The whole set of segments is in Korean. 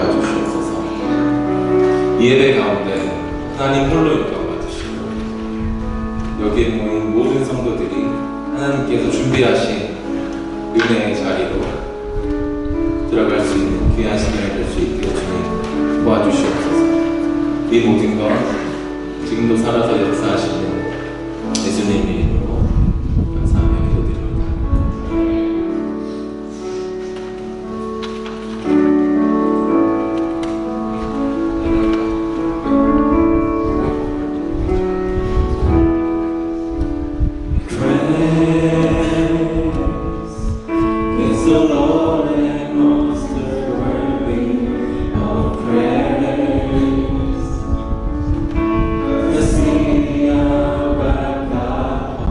인도하여 주시옵소서. 이 예배 가운데 하나님 홀로 영광 받으시고 여기에 모인 모든 성도들이 하나님께서 준비하신 은혜의 자리로 들어갈 수 있는 귀한 시간이 될 수 있게 주님 도와주시옵소서. 이 모든 것 지금도 살아서 역사하시는 예수님 이름으로 감사하며 기도드립니다. Praise the Lord and most worthy of praise. The city of our God.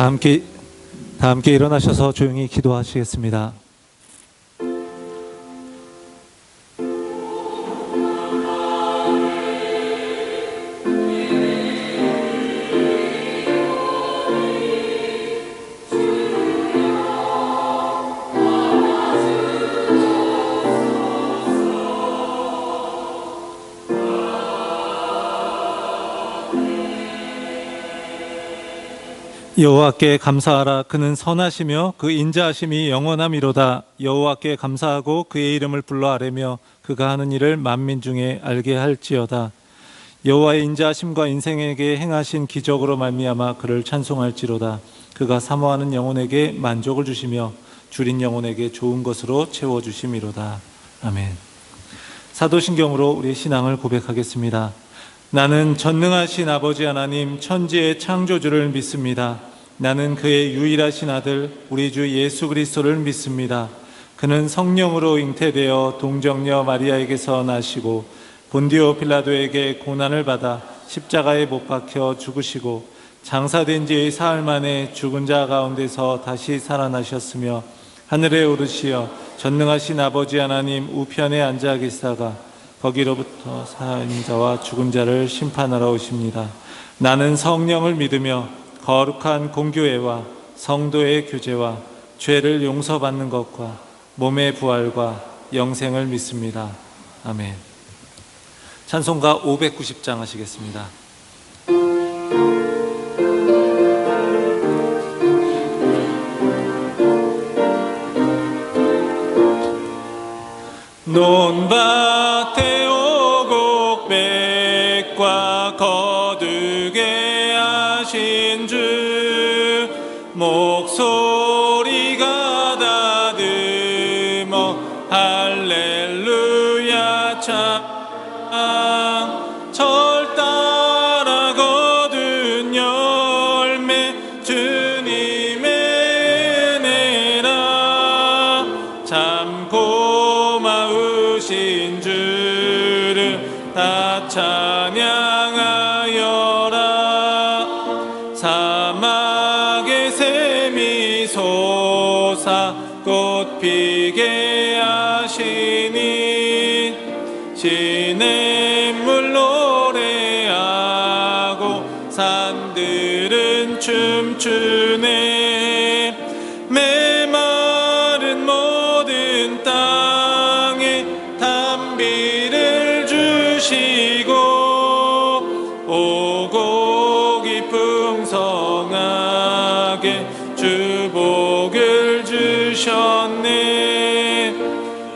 다 함께 일어나셔서 조용히 기도하시겠습니다. 여호와께 감사하라. 그는 선하시며 그 인자하심이 영원함이로다. 여호와께 감사하고 그의 이름을 불러 아뢰며 그가 하는 일을 만민 중에 알게 할지어다. 여호와의 인자하심과 인생에게 행하신 기적으로 말미암아 그를 찬송할지로다. 그가 사모하는 영혼에게 만족을 주시며 줄인 영혼에게 좋은 것으로 채워주심이로다. 아멘. 사도신경으로 우리의 신앙을 고백하겠습니다. 나는 전능하신 아버지 하나님 천지의 창조주를 믿습니다. 나는 그의 유일하신 아들 우리 주 예수 그리스도를 믿습니다. 그는 성령으로 잉태되어 동정녀 마리아에게서 나시고 본디오 빌라도에게 고난을 받아 십자가에 못 박혀 죽으시고 장사된 지 사흘 만에 죽은 자 가운데서 다시 살아나셨으며 하늘에 오르시어 전능하신 아버지 하나님 우편에 앉아 계시다가 거기로부터 살아있는 자와 죽은 자를 심판하러 오십니다. 나는 성령을 믿으며 거룩한 공교회와 성도의 교제와 죄를 용서받는 것과 몸의 부활과 영생을 믿습니다. 아멘. 찬송가 590장 하시겠습니다. 논밭에 오곡백과 거두게 하신 주 목소리가 다듬어 할렐루야 찬양 절 따라 거둔 열매 주님의 은혜라 참 고마우신 주를 다 찬양하여라. 사막의 샘이 솟아 꽃 피게 하시니 시냇물 노래하고 산들은 춤추네. 메마른 모든 땅에 단비를 주시고 오곡이 풍성하게 주복을 주셨네.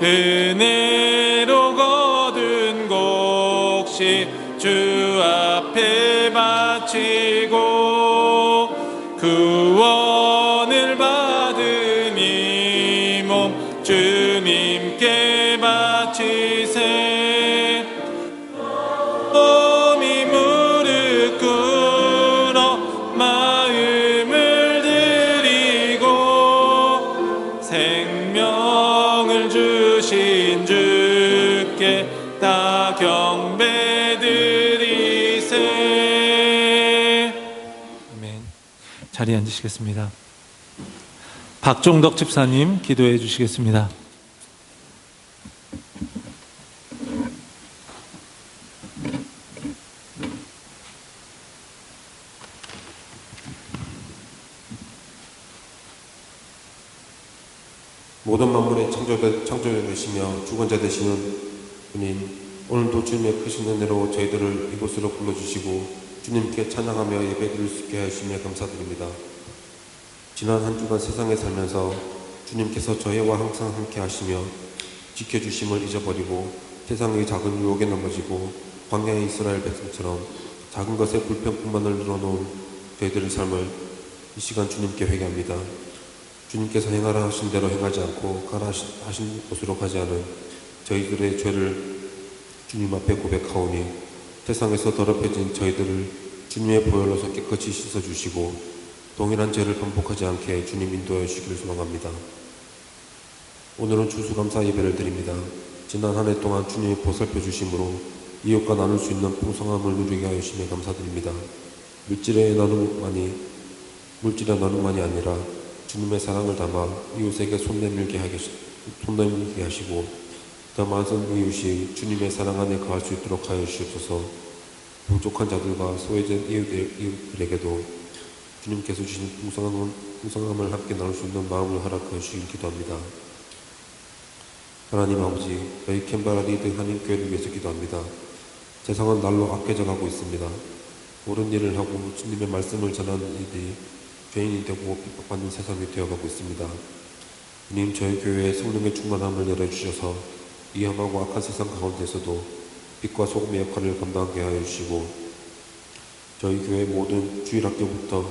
은혜로 거둔 곡식 주 앞에 바치고 구원을 받은 이 몸 주님께 바치세. 몸이 무릎 꿇어 마음을 드리고 생명을 주신 주께 다 경배 드리세. 아멘. 자리에 앉으시겠습니다. 박종덕 집사님 기도해 주시겠습니다. 모든 만물의 창조자 되시며 주권자 되시는 주님, 오늘도 주님의 크신 은혜로 저희들을 이곳으로 불러주시고 주님께 찬양하며 예배드릴 수 있게 하시며 감사드립니다. 지난 한 주간 세상에 살면서 주님께서 저희와 항상 함께 하시며 지켜주심을 잊어버리고 세상의 작은 유혹에 넘어지고 광야의 이스라엘 백성처럼 작은 것에 불평뿐만을 늘어놓은 저희들의 삶을 이 시간 주님께 회개합니다. 주님께서 행하라 하신 대로 행하지 않고 가라 하신 곳으로 가지 않은 저희들의 죄를 주님 앞에 고백하오니 세상에서 더럽혀진 저희들을 주님의 보혈로서 깨끗이 씻어주시고 동일한 죄를 반복하지 않게 주님 인도하여 주시기를 소망합니다. 오늘은 추수감사 예배를 드립니다. 지난 한 해 동안 주님이 보살펴 주심으로 이웃과 나눌 수 있는 풍성함을 누리게 하여 주시며 감사드립니다. 물질의 나눔만이 물질의 나눔만이 아니라 주님의 사랑을 담아 이웃에게 손 내밀게 하시고 더 많은 이웃이 주님의 사랑 안에 거할 수 있도록 하여 주시옵소서. 부족한 자들과 소외된 이웃들에게도 주님께서 주신 풍성함을 함께 나눌 수 있는 마음을 허락하여 주시길 기도합니다. 하나님 아버지, 저희 캔버라 리드 한인교회를 위해서 기도합니다. 세상은 날로 악해져 가고 있습니다. 옳은 일을 하고 주님의 말씀을 전하는 이들이 죄인이 되고 핍박받는 세상이 되어가고 있습니다. 주님, 저희 교회에 성령의 충만함을 열어주셔서 이 험하고 악한 세상 가운데서도 빛과 소금의 역할을 감당하게 하여 주시고 저희 교회 모든 주일학교부터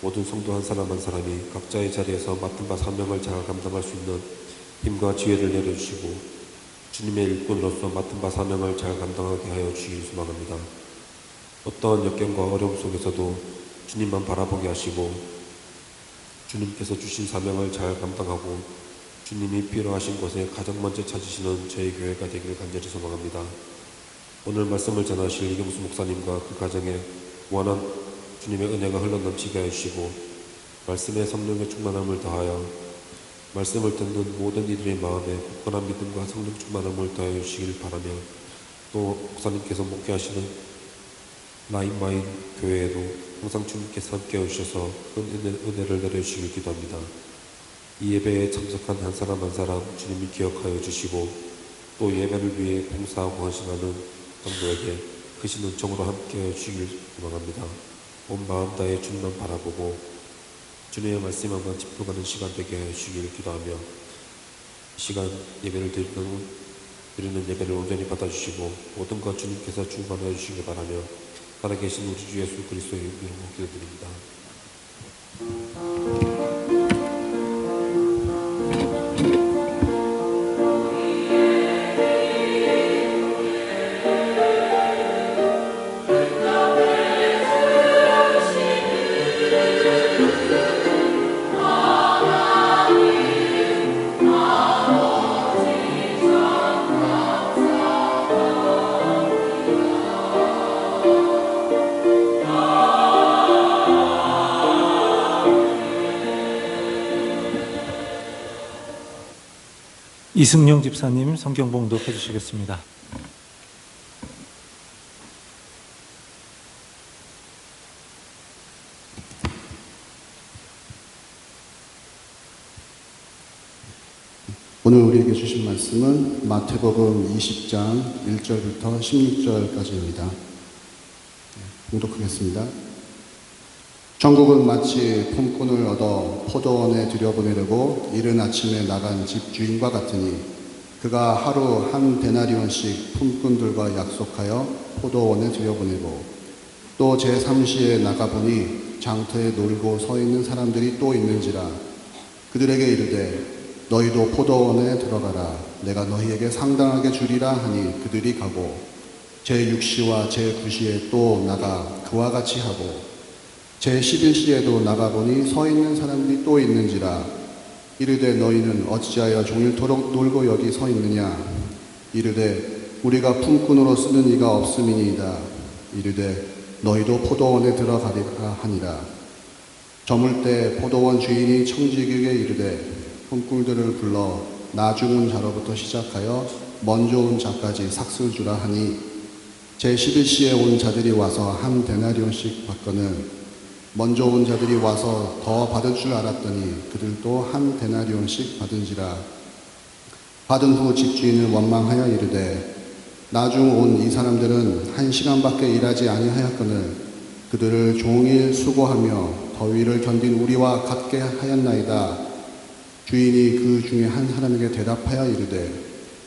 모든 성도 한 사람 한 사람이 각자의 자리에서 맡은 바 사명을 잘 감당할 수 있는 힘과 지혜를 내려주시고 주님의 일꾼으로서 맡은 바 사명을 잘 감당하게 하여 주시길 소망합니다. 어떠한 역경과 어려움 속에서도 주님만 바라보게 하시고 주님께서 주신 사명을 잘 감당하고 주님이 필요하신 곳에 가장 먼저 찾으시는 저희 교회가 되기를 간절히 소망합니다. 오늘 말씀을 전하실 이경수 목사님과 그 가정에 무한한 주님의 은혜가 흘러넘치게 하시고 말씀의 성령의 충만함을 더하여 말씀을 듣는 모든 이들의 마음에 굳건한 믿음과 성령 충만함을 더하여 주시길 바라며 또 목사님께서 목회하시는 라인마인 교회에도 항상 주님께서 함께 해주셔서 큰 은혜를 내려주시길 기도합니다. 이 예배에 참석한 한 사람 한 사람 주님이 기억하여 주시고 또 예배를 위해 봉사하고 헌신하는 성도에게 크신 은총으로 함께 해주시길 소망합니다. 온 마음 다해 주님만 바라보고 주님의 말씀에만 집중하는 시간 되게 해주시길 기도하며 시간 예배를 드리는 예배를 온전히 받아주시고 모든 것 주님께서 주관하여 주시길 바라며 살아계신 우리 주 예수 그리스도의 이름으로 기도드립니다. 이승용 집사님 성경 봉독해 주시겠습니다. 오늘 우리에게 주신 말씀은 마태복음 20장 1절부터 16절까지입니다. 봉독하겠습니다. 천국은 마치 품꾼을 얻어 포도원에 들여보내려고 이른 아침에 나간 집주인과 같으니 그가 하루 한 데나리온씩 품꾼들과 약속하여 포도원에 들여보내고 또 제3시에 나가보니 장터에 놀고 서 있는 사람들이 또 있는지라 그들에게 이르되 너희도 포도원에 들어가라 내가 너희에게 상당하게 주리라 하니 그들이 가고 제6시와 제9시에 또 나가 그와 같이 하고 제11시에도 나가보니 서 있는 사람들이 또 있는지라 이르되 너희는 어찌하여 종일토록 놀고 여기 서 있느냐 이르되 우리가 품꾼으로 쓰는 이가 없음이니이다 이르되 너희도 포도원에 들어가리라 하니라 저물 때 포도원 주인이 청지기에게 이르되 품꾼들을 불러 나중은 자로부터 시작하여 먼저 온 자까지 삭슬 주라 하니 제11시에 온 자들이 와서 한 데나리온씩 받거늘 먼저 온 자들이 와서 더 받을 줄 알았더니 그들도 한 데나리온씩 받은지라 받은 후 집주인을 원망하여 이르되 나중 온 이 사람들은 1시간밖에 일하지 아니하였거늘 그들을 종일 수고하며 더위를 견딘 우리와 같게 하였나이다. 주인이 그 중에 한 사람에게 대답하여 이르되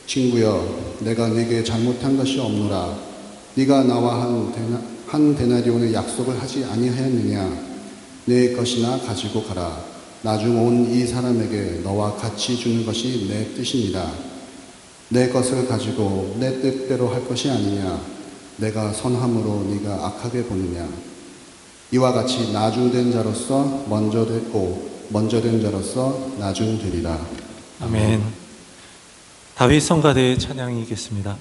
친구여 내가 네게 잘못한 것이 없노라 네가 나와 한 데나리온의 약속을 하지 아니하였느냐 내 것이나 가지고 가라 나중 온 이 사람에게 너와 같이 주는 것이 내 뜻이니라 내 것을 가지고 내 뜻대로 할 것이 아니냐 내가 선함으로 네가 악하게 보느냐 이와 같이 나중된 자로서 먼저 됐고 먼저 된 자로서 나중 되리라. 아멘. 다윗 성가대의 찬양이겠습니다.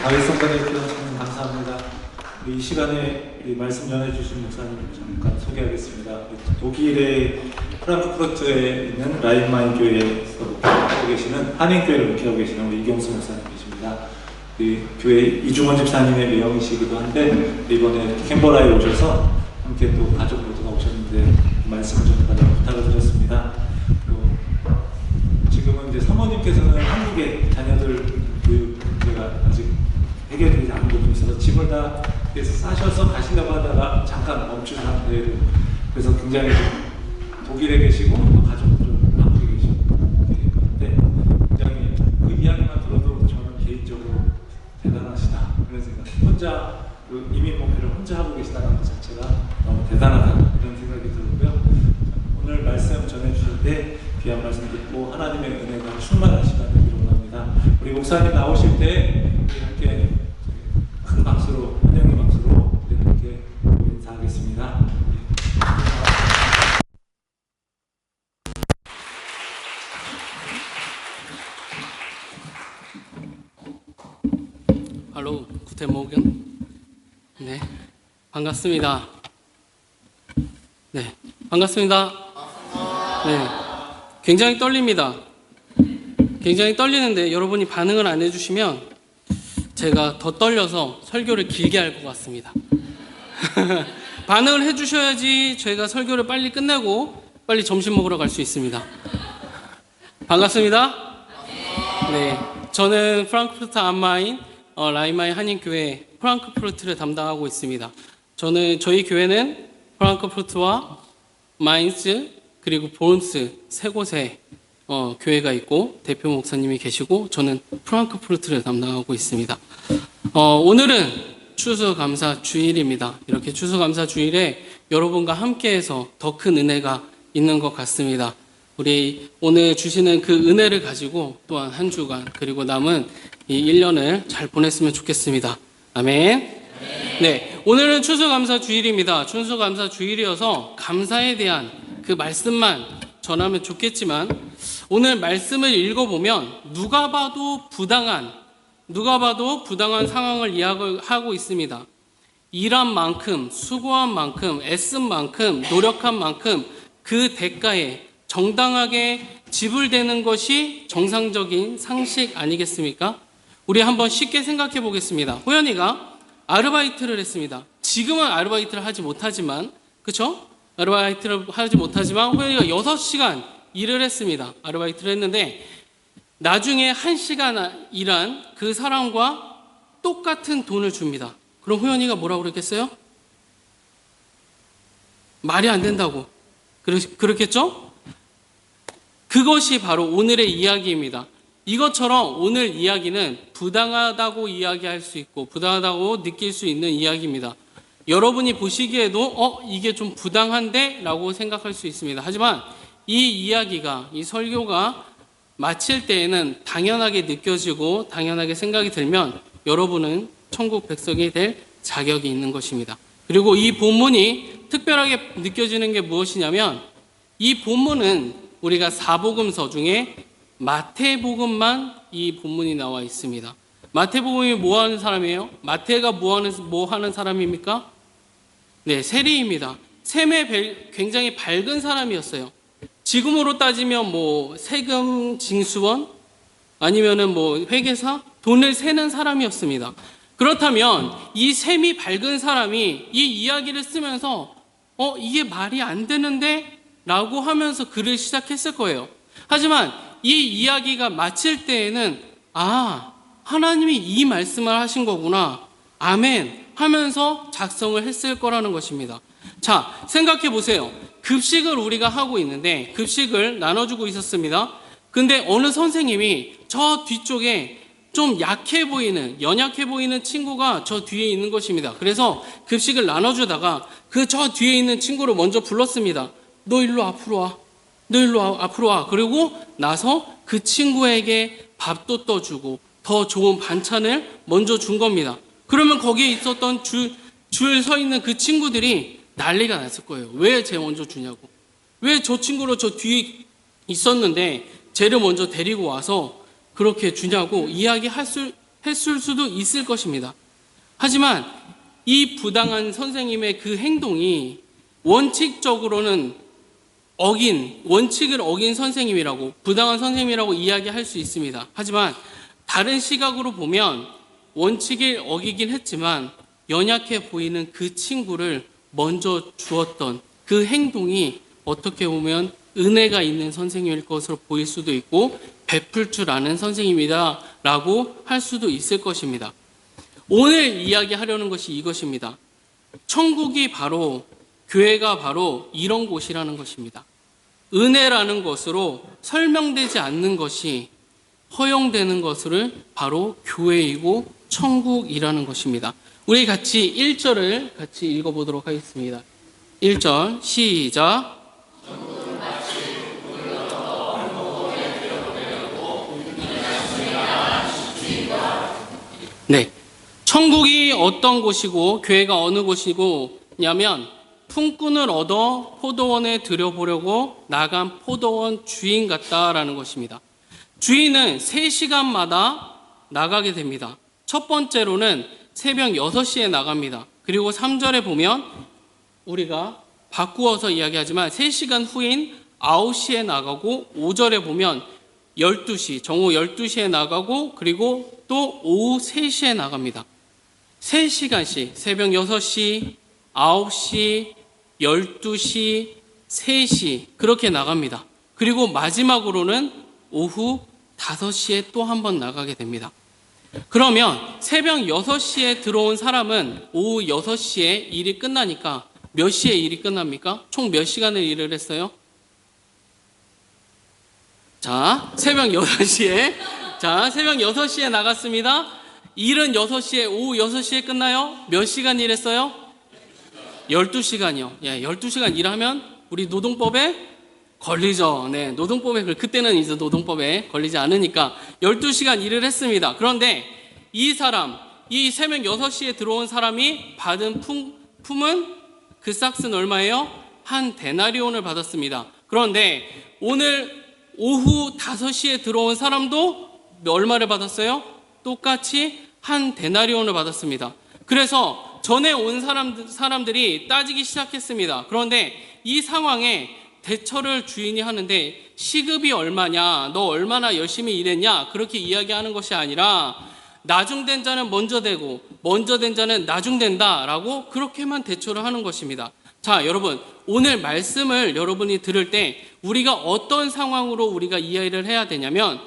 다윗 성가대표 참 감사합니다. 이 시간에 이 말씀 전해주신 목사님 잠깐 소개하겠습니다. 독일의 프랑크푸르트에 있는 라인마인 교회에서 하고 계시는 한인교회를 목회하고 계시는 우리 이경수 목사님 계십니다. 이 교회 이중원 집사님의 매형이시기도 한데 이번에 캔버라에 오셔서 함께 또 가족 모두가 오셨는데 말씀을 전달하고 부탁을 드렸습니다. 지금은 이제 사모님께서는 한국에 자녀들 교육 문제가 아직 해결되지 않은 부분이 있어서 집을 다 싸셔서 가시려고 하다가 잠깐 멈춘 상태로, 그래서 굉장히 독일에 계시고 또 가족들은 한국에 계시고 그런데 굉장히 그 이야기만 들어도 저는 개인적으로 대단하시다 그런 생각, 혼자 그 이민 목표를 혼자 하고 계시다는 것 자체가 너무 대단하다 이런 생각이 들고요. 오늘 말씀 전해주실 때 귀한 말씀 듣고 하나님의 은혜가 충만한 시간을 이루고 합니다. 우리 목사님 나오실 때 우리 함께 큰 박수로, 환영의 박수로 함께 인사하겠습니다. 할로, 구텐 모겐. 네, 반갑습니다. 네, 반갑습니다. 네, 굉장히 떨립니다. 굉장히 떨리는데 여러분이 반응을 안 해주시면 제가 더 떨려서 설교를 길게 할 것 같습니다. 반응을 해주셔야지 저희가 설교를 빨리 끝내고 빨리 점심 먹으러 갈 수 있습니다. 반갑습니다. 네, 저는 프랑크푸르트 암마인 라인마인 한인교회 프랑크푸르트를 담당하고 있습니다. 저희 교회는 프랑크푸르트와 마인츠 그리고 볼스 세 곳에 교회가 있고 대표 목사님이 계시고 저는 프랑크푸르트를 담당하고 있습니다. 오늘은 추수감사 주일입니다. 이렇게 추수감사 주일에 여러분과 함께해서 더 큰 은혜가 있는 것 같습니다. 우리 오늘 주시는 그 은혜를 가지고 또한 한 주간 그리고 남은 이 1년을 잘 보냈으면 좋겠습니다. 아멘. 네, 오늘은 추수감사 주일입니다. 추수감사 주일이어서 감사에 대한 그 말씀만 전하면 좋겠지만 오늘 말씀을 읽어보면 누가 봐도 부당한 상황을 이야기하고 있습니다. 일한 만큼, 수고한 만큼, 애쓴 만큼, 노력한 만큼 그 대가에 정당하게 지불되는 것이 정상적인 상식 아니겠습니까? 우리 한번 쉽게 생각해 보겠습니다. 호연이가 아르바이트를 했습니다. 지금은 아르바이트를 하지 못하지만, 그렇죠? 아르바이트를 하지 못하지만 호연이가 6시간 일을 했습니다. 아르바이트를 했는데 나중에 1시간 일한 그 사람과 똑같은 돈을 줍니다. 그럼 호연이가 뭐라고 그랬겠어요? 말이 안 된다고. 그렇겠죠? 그것이 바로 오늘의 이야기입니다. 이것처럼 오늘 이야기는 부당하다고 이야기할 수 있고 부당하다고 느낄 수 있는 이야기입니다. 여러분이 보시기에도 이게 좀 부당한데? 라고 생각할 수 있습니다. 하지만 이 이야기가, 이 설교가 마칠 때에는 당연하게 느껴지고 당연하게 생각이 들면 여러분은 천국 백성이 될 자격이 있는 것입니다. 그리고 이 본문이 특별하게 느껴지는 게 무엇이냐면 이 본문은 우리가 사복음서 중에 마태복음만 이 본문이 나와 있습니다. 마태복음이 뭐 하는 사람이에요? 마태가 뭐 하는 사람입니까? 네, 세리입니다. 셈에 굉장히 밝은 사람이었어요. 지금으로 따지면 뭐 세금 징수원 아니면은 뭐 회계사, 돈을 세는 사람이었습니다. 그렇다면 이 셈이 밝은 사람이 이 이야기를 쓰면서 이게 말이 안 되는데? 라고 하면서 글을 시작했을 거예요. 하지만 이 이야기가 마칠 때에는 하나님이 이 말씀을 하신 거구나. 아멘 하면서 작성을 했을 거라는 것입니다. 자, 생각해 보세요. 급식을 우리가 하고 있는데 급식을 나눠주고 있었습니다. 근데 어느 선생님이 저 뒤쪽에 좀 약해 보이는, 연약해 보이는 친구가 저 뒤에 있는 것입니다. 그래서 급식을 나눠주다가 그 저 뒤에 있는 친구를 먼저 불렀습니다. 너 일로 앞으로 와. 너 일로 앞으로 와. 그리고 나서 그 친구에게 밥도 떠주고 더 좋은 반찬을 먼저 준 겁니다. 그러면 거기에 있었던 줄 서 있는 그 친구들이 난리가 났을 거예요. 왜 쟤 먼저 주냐고. 왜 저 친구로 저 뒤에 있었는데 쟤를 먼저 데리고 와서 그렇게 주냐고 이야기했을 수도 있을 것입니다. 하지만 이 부당한 선생님의 그 행동이 원칙을 어긴 선생님이라고, 부당한 선생님이라고 이야기할 수 있습니다. 하지만 다른 시각으로 보면 원칙을 어기긴 했지만 연약해 보이는 그 친구를 먼저 주었던 그 행동이 어떻게 보면 은혜가 있는 선생님일 것으로 보일 수도 있고 베풀 줄 아는 선생님이다 라고 할 수도 있을 것입니다. 오늘 이야기하려는 것이 이것입니다. 천국이 바로, 교회가 바로 이런 곳이라는 것입니다. 은혜라는 것으로 설명되지 않는 것이 허용되는 것을 바로 교회이고 천국이라는 것입니다. 우리 같이 1절을 같이 읽어보도록 하겠습니다. 1절 시작. 네, 천국이 어떤 곳이고 교회가 어느 곳이고냐면 품꾼을 얻어 포도원에 들여보려고 나간 포도원 주인 같다라는 것입니다. 주인은 3시간마다 나가게 됩니다. 첫 번째로는 새벽 6시에 나갑니다. 그리고 3절에 보면 우리가 바꾸어서 이야기하지만 3시간 후인 9시에 나가고 5절에 보면 12시, 정오 12시에 나가고 그리고 또 오후 3시에 나갑니다. 3시간씩 새벽 6시, 9시, 12시, 3시 그렇게 나갑니다. 그리고 마지막으로는 오후 5시에 또 한 번 나가게 됩니다. 그러면 새벽 6시에 들어온 사람은 오후 6시에 일이 끝나니까 몇 시에 일이 끝납니까? 총 몇 시간을 일을 했어요? 자, 새벽 6시에 나갔습니다. 일은 6시에, 오후 6시에 끝나요? 몇 시간 일했어요? 12시간이요. 예, 12시간 일하면 우리 노동법에 걸리죠. 네, 노동법에, 그때는 이제 노동법에 걸리지 않으니까 12시간 일을 했습니다. 그런데 이 사람, 이 새벽 6시에 들어온 사람이 받은 품은 그 싹스는 얼마예요? 한 데나리온을 받았습니다. 그런데 오늘 오후 5시에 들어온 사람도 얼마를 받았어요? 똑같이 한 데나리온을 받았습니다. 그래서 전에 온 사람들이 따지기 시작했습니다. 그런데 이 상황에 대처를 주인이 하는데 시급이 얼마냐, 너 얼마나 열심히 일했냐 그렇게 이야기하는 것이 아니라 나중된 자는 먼저 되고 먼저 된 자는 나중된다라고 그렇게만 대처를 하는 것입니다. 자, 여러분, 오늘 말씀을 여러분이 들을 때 우리가 어떤 상황으로 우리가 이해를 해야 되냐면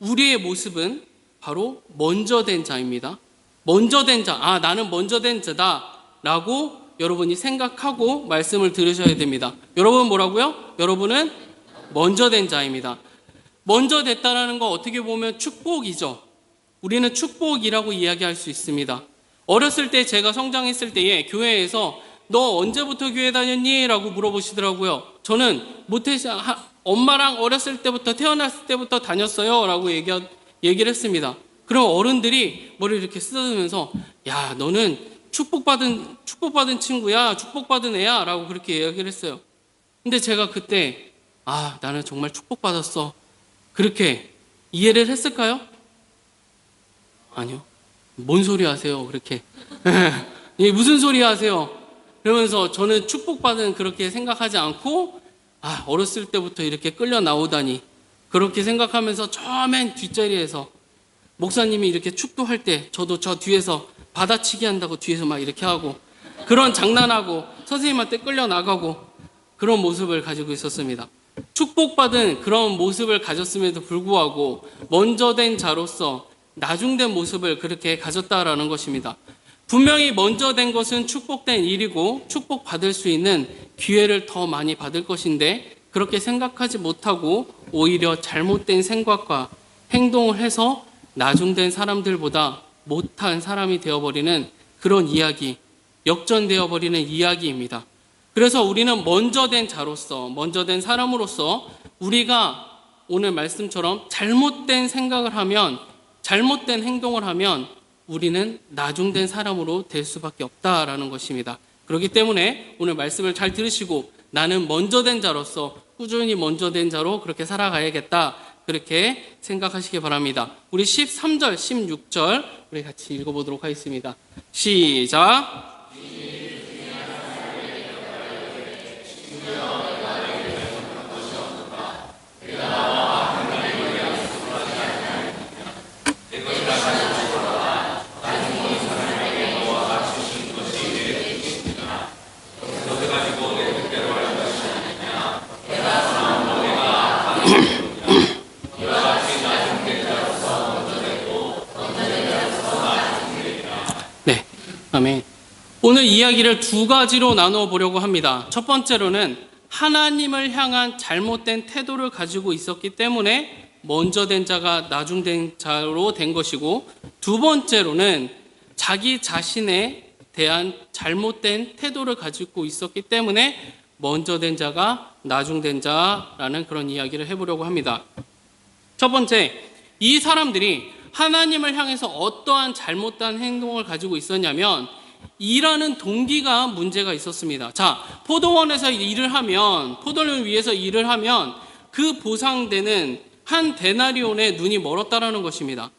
우리의 모습은 바로 먼저 된 자입니다. 먼저 된 자, 나는 먼저 된 자다라고 여러분이 생각하고 말씀을 들으셔야 됩니다. 여러분 뭐라고요? 여러분은 먼저 된 자입니다. 먼저 됐다라는 거 어떻게 보면 축복이죠. 우리는 축복이라고 이야기할 수 있습니다. 어렸을 때 제가 성장했을 때에 교회에서 너 언제부터 교회 다녔니? 라고 물어보시더라고요. 저는 엄마랑 어렸을 때부터 태어났을 때부터 다녔어요 라고 얘기를 했습니다. 그럼 어른들이 머리를 이렇게 쓰다듬으면서 야, 너는 축복받은 친구야, 축복받은 애야 라고 그렇게 이야기를 했어요. 근데 제가 그때 나는 정말 축복받았어 그렇게 이해를 했을까요? 아니요. 뭔 소리 하세요 그렇게. 무슨 소리 하세요. 그러면서 저는 축복받은 그렇게 생각하지 않고 어렸을 때부터 이렇게 끌려 나오다니 그렇게 생각하면서 저 맨 뒷자리에서 목사님이 이렇게 축도할 때 저도 저 뒤에서 받아치기 한다고 뒤에서 막 이렇게 하고 그런 장난하고 선생님한테 끌려 나가고 그런 모습을 가지고 있었습니다. 축복받은 그런 모습을 가졌음에도 불구하고 먼저 된 자로서 나중된 모습을 그렇게 가졌다라는 것입니다. 분명히 먼저 된 것은 축복된 일이고 축복받을 수 있는 기회를 더 많이 받을 것인데 그렇게 생각하지 못하고 오히려 잘못된 생각과 행동을 해서 나중된 사람들보다 못한 사람이 되어버리는 그런 이야기, 역전되어 버리는 이야기입니다. 그래서 우리는 먼저 된 자로서, 먼저 된 사람으로서 우리가 오늘 말씀처럼 잘못된 생각을 하면, 잘못된 행동을 하면 우리는 나중된 사람으로 될 수밖에 없다라는 것입니다. 그렇기 때문에 오늘 말씀을 잘 들으시고 나는 먼저 된 자로서 꾸준히 먼저 된 자로 그렇게 살아가야겠다. 그렇게 생각하시기 바랍니다. 우리 13절, 16절 우리 같이 읽어보도록 하겠습니다. 시작. 네, 아멘. 오늘 이야기를 두 가지로 나누어 보려고 합니다. 첫 번째로는 하나님을 향한 잘못된 태도를 가지고 있었기 때문에 먼저 된 자가 나중된 자로 된 것이고, 두 번째로는 자기 자신에 대한 잘못된 태도를 가지고 있었기 때문에 먼저 된 자가 나중된 자라는 그런 이야기를 해보려고 합니다. 첫 번째, 이 사람들이 하나님을 향해서 어떠한 잘못된 행동을 가지고 있었냐면 일하는 동기가 문제가 있었습니다. 자, 포도원에서 일을 하면, 포도를 위해서 일을 하면 그 보상되는 한 데나리온의 눈이 멀었다라는 것입니다.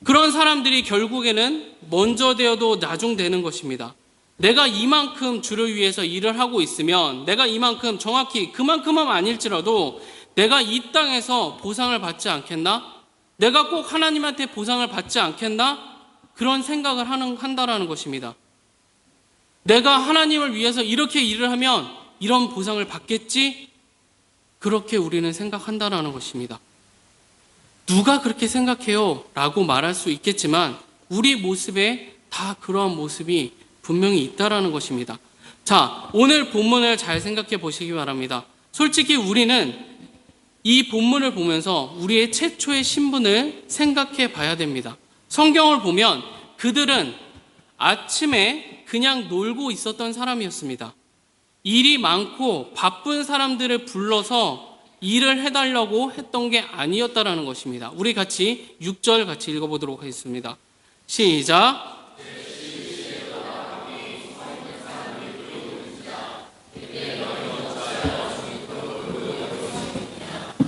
그런 사람들이 결국에는 먼저 되어도 나중 되는 것입니다. 내가 이만큼 주를 위해서 일을 하고 있으면 내가 이만큼 정확히 그만큼은 아닐지라도 내가 이 땅에서 보상을 받지 않겠나? 내가 꼭 하나님한테 보상을 받지 않겠나? 그런 생각을 한다라는 것입니다. 내가 하나님을 위해서 이렇게 일을 하면 이런 보상을 받겠지? 그렇게 우리는 생각한다라는 것입니다. 누가 그렇게 생각해요? 라고 말할 수 있겠지만 우리 모습에 다 그러한 모습이 분명히 있다라는 것입니다. 자, 오늘 본문을 잘 생각해 보시기 바랍니다. 솔직히 우리는 이 본문을 보면서 우리의 최초의 신분을 생각해 봐야 됩니다. 성경을 보면 그들은 아침에 그냥 놀고 있었던 사람이었습니다. 일이 많고 바쁜 사람들을 불러서 일을 해달라고 했던 게 아니었다라는 것입니다. 우리 같이 6절 같이 읽어보도록 하겠습니다. 시작.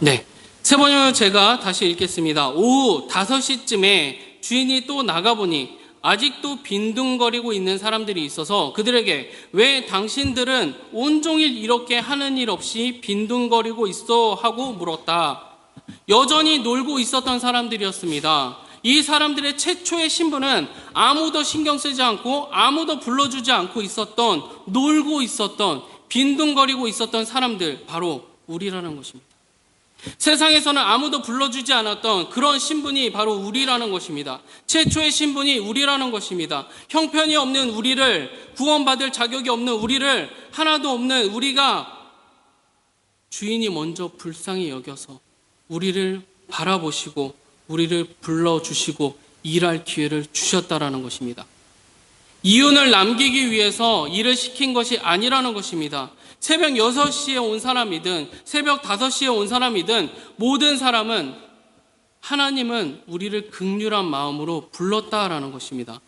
네, 세 번째로 제가 다시 읽겠습니다. 오후 5시쯤에 주인이 또 나가보니 아직도 빈둥거리고 있는 사람들이 있어서 그들에게 왜 당신들은 온종일 이렇게 하는 일 없이 빈둥거리고 있어? 하고 물었다. 여전히 놀고 있었던 사람들이었습니다. 이 사람들의 최초의 신분은 아무도 신경 쓰지 않고 아무도 불러주지 않고 있었던, 놀고 있었던, 빈둥거리고 있었던 사람들, 바로 우리라는 것입니다. 세상에서는 아무도 불러주지 않았던 그런 신분이 바로 우리라는 것입니다. 최초의 신분이 우리라는 것입니다. 형편이 없는 우리를, 구원받을 자격이 없는 우리를, 하나도 없는 우리가 주인이 먼저 불쌍히 여겨서 우리를 바라보시고 우리를 불러주시고 일할 기회를 주셨다라는 것입니다. 이윤을 남기기 위해서 일을 시킨 것이 아니라는 것입니다. 새벽 6시에 온 사람이든 새벽 5시에 온 사람이든 모든 사람은 하나님은 우리를 긍휼한 마음으로 불렀다라는 것입니다.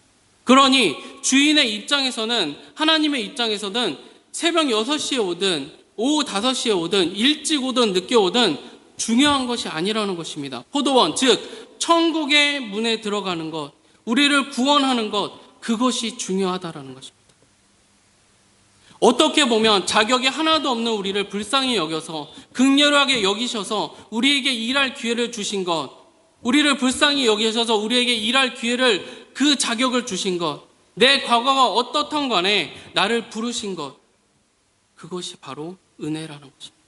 그러니 주인의 입장에서는, 하나님의 입장에서는 새벽 6시에 오든 오후 5시에 오든 일찍 오든 늦게 오든 중요한 것이 아니라는 것입니다. 포도원, 즉 천국의 문에 들어가는 것, 우리를 구원하는 것, 그것이 중요하다라는 것입니다. 어떻게 보면 자격이 하나도 없는 우리를 불쌍히 여겨서 긍휼하게 여기셔서 우리에게 일할 기회를 주신 것, 우리를 불쌍히 여기셔서 우리에게 일할 기회를, 그 자격을 주신 것, 내 과거가 어떻든 간에 나를 부르신 것, 그것이 바로 은혜라는 것입니다.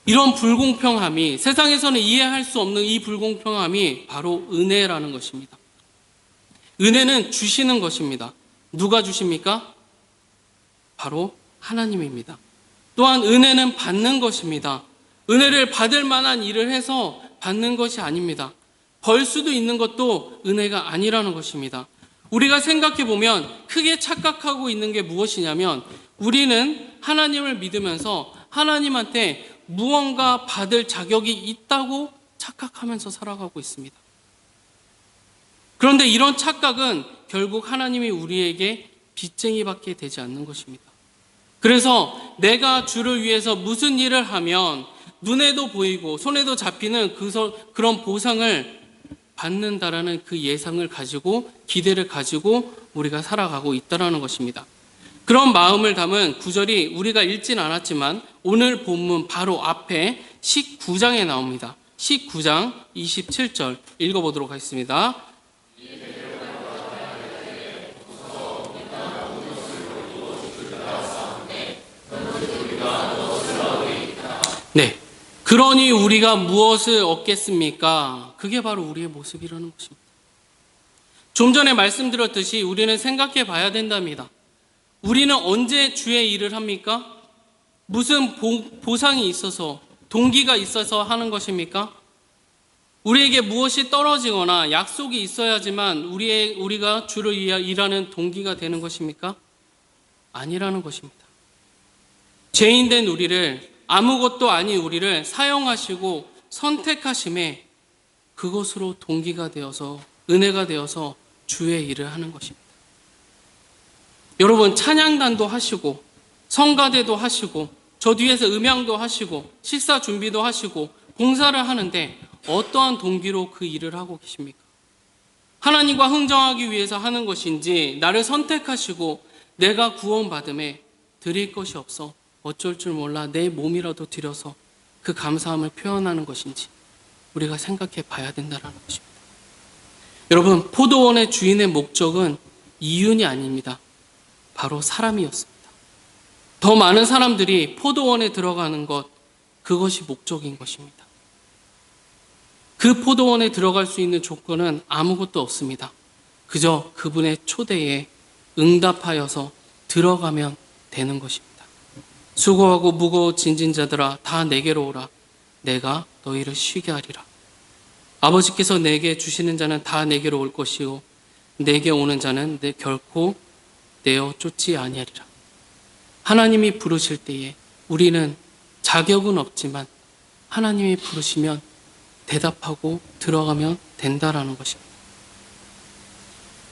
이런 불공평함이, 세상에서는 이해할 수 없는 이 불공평함이 바로 은혜라는 것입니다. 은혜는 주시는 것입니다. 누가 주십니까? 바로 하나님입니다. 또한 은혜는 받는 것입니다. 은혜를 받을 만한 일을 해서 받는 것이 아닙니다. 벌 수도 있는 것도 은혜가 아니라는 것입니다. 우리가 생각해 보면 크게 착각하고 있는 게 무엇이냐면, 우리는 하나님을 믿으면서 하나님한테 무언가 받을 자격이 있다고 착각하면서 살아가고 있습니다. 그런데 이런 착각은 결국 하나님이 우리에게 빚쟁이밖에 되지 않는 것입니다. 그래서 내가 주를 위해서 무슨 일을 하면 눈에도 보이고 손에도 잡히는 그런 보상을 받는다라는 그 예상을 가지고, 기대를 가지고 우리가 살아가고 있다는 것입니다. 그런 마음을 담은 구절이 우리가 읽진 않았지만 오늘 본문 바로 앞에 19장에 나옵니다. 19장 27절 읽어보도록 하겠습니다. 네, 그러니 우리가 무엇을 얻겠습니까? 그게 바로 우리의 모습이라는 것입니다. 좀 전에 말씀드렸듯이 우리는 생각해 봐야 된답니다. 우리는 언제 주의 일을 합니까? 무슨 보상이 있어서, 동기가 있어서 하는 것입니까? 우리에게 무엇이 떨어지거나 약속이 있어야지만 우리가 주를 위해 일하는 동기가 되는 것입니까? 아니라는 것입니다. 죄인된 우리를, 아무것도 아닌 우리를 사용하시고 선택하심에 그것으로 동기가 되어서, 은혜가 되어서 주의 일을 하는 것입니다. 여러분, 찬양단도 하시고 성가대도 하시고 저 뒤에서 음향도 하시고 식사 준비도 하시고 봉사를 하는데 어떠한 동기로 그 일을 하고 계십니까? 하나님과 흥정하기 위해서 하는 것인지, 나를 선택하시고 내가 구원받음에 드릴 것이 없어 어쩔 줄 몰라 내 몸이라도 드려서 그 감사함을 표현하는 것인지 우리가 생각해 봐야 된다는 것입니다. 여러분, 포도원의 주인의 목적은 이윤이 아닙니다. 바로 사람이었습니다. 더 많은 사람들이 포도원에 들어가는 것, 그것이 목적인 것입니다. 그 포도원에 들어갈 수 있는 조건은 아무것도 없습니다. 그저 그분의 초대에 응답하여서 들어가면 되는 것입니다. 수고하고 무거워진 자들아 다 내게로 오라. 내가 너희를 쉬게 하리라. 아버지께서 내게 주시는 자는 다 내게로 올 것이요 내게 오는 자는 결코 내어 쫓지 아니하리라. 하나님이 부르실 때에 우리는 자격은 없지만 하나님이 부르시면 대답하고 들어가면 된다라는 것입니다.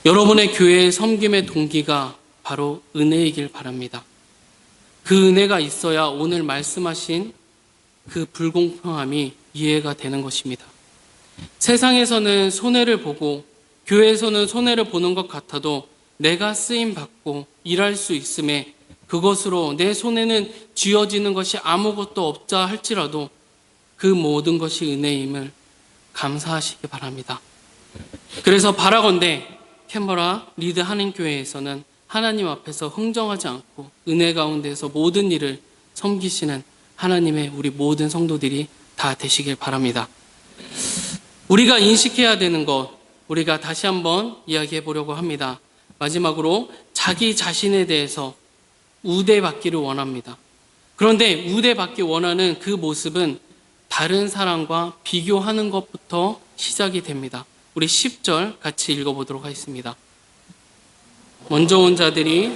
여러분의 교회의 섬김의 동기가 바로 은혜이길 바랍니다. 그 은혜가 있어야 오늘 말씀하신 그 불공평함이 이해가 되는 것입니다. 세상에서는 손해를 보고 교회에서는 손해를 보는 것 같아도 내가 쓰임받고 일할 수 있음에 그것으로 내 손에는 쥐어지는 것이 아무것도 없자 할지라도 그 모든 것이 은혜임을 감사하시기 바랍니다. 그래서 바라건대 캔버라 리드 한인교회에서는 하나님 앞에서 흥정하지 않고 은혜 가운데서 모든 일을 섬기시는 하나님의 우리 모든 성도들이 다 되시길 바랍니다. 우리가 인식해야 되는 것, 우리가 다시 한번 이야기해 보려고 합니다. 마지막으로 자기 자신에 대해서 우대받기를 원합니다. 그런데 우대받기 원하는 그 모습은 다른 사람과 비교하는 것부터 시작이 됩니다. 우리 10절 같이 읽어보도록 하겠습니다. 먼저 온 자들이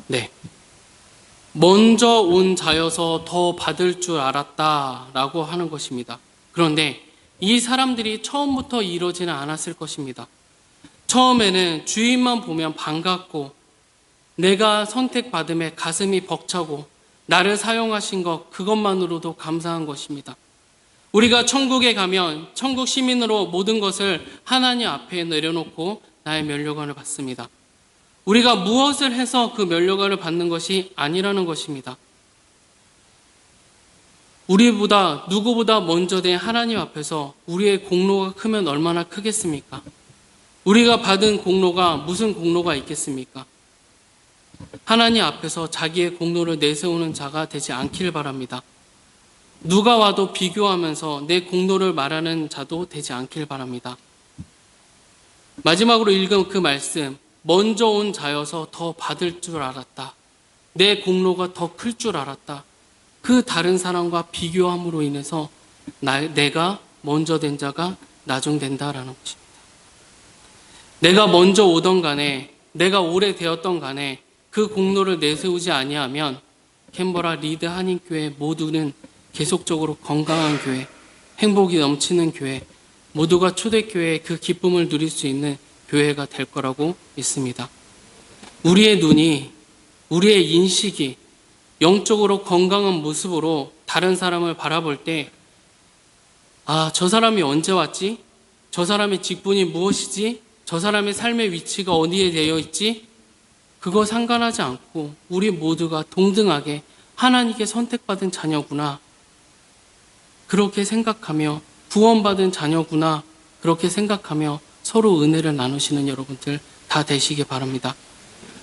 네, 먼저 온 자여서 더 받을 줄 알았다라고 하는 것입니다. 그런데 이 사람들이 처음부터 이러지는 않았을 것입니다. 처음에는 주인만 보면 반갑고 내가 선택받음에 가슴이 벅차고 나를 사용하신 것 그것만으로도 감사한 것입니다. 우리가 천국에 가면 천국 시민으로 모든 것을 하나님 앞에 내려놓고 나의 면류관을 받습니다. 우리가 무엇을 해서 그 면류관을 받는 것이 아니라는 것입니다. 우리보다 누구보다 먼저 된 하나님 앞에서 우리의 공로가 크면 얼마나 크겠습니까? 우리가 받은 공로가 무슨 공로가 있겠습니까? 하나님 앞에서 자기의 공로를 내세우는 자가 되지 않기를 바랍니다. 누가 와도 비교하면서 내 공로를 말하는 자도 되지 않기를 바랍니다. 마지막으로 읽은 그 말씀, 먼저 온 자여서 더 받을 줄 알았다. 내 공로가 더 클 줄 알았다. 그 다른 사람과 비교함으로 인해서 내가 먼저 된 자가 나중된다라는 것입니다. 내가 먼저 오던 간에, 내가 오래되었던 간에 그 공로를 내세우지 아니하면 캔버라 리드 한인교회 모두는 계속적으로 건강한 교회, 행복이 넘치는 교회, 모두가 초대교회의 그 기쁨을 누릴 수 있는 교회가 될 거라고 믿습니다. 우리의 눈이, 우리의 인식이 영적으로 건강한 모습으로 다른 사람을 바라볼 때, 아, 저 사람이 언제 왔지? 저 사람의 직분이 무엇이지? 저 사람의 삶의 위치가 어디에 되어 있지? 그거 상관하지 않고 우리 모두가 동등하게 하나님께 선택받은 자녀구나. 그렇게 생각하며 구원받은 자녀구나. 그렇게 생각하며 서로 은혜를 나누시는 여러분들 다 되시기 바랍니다.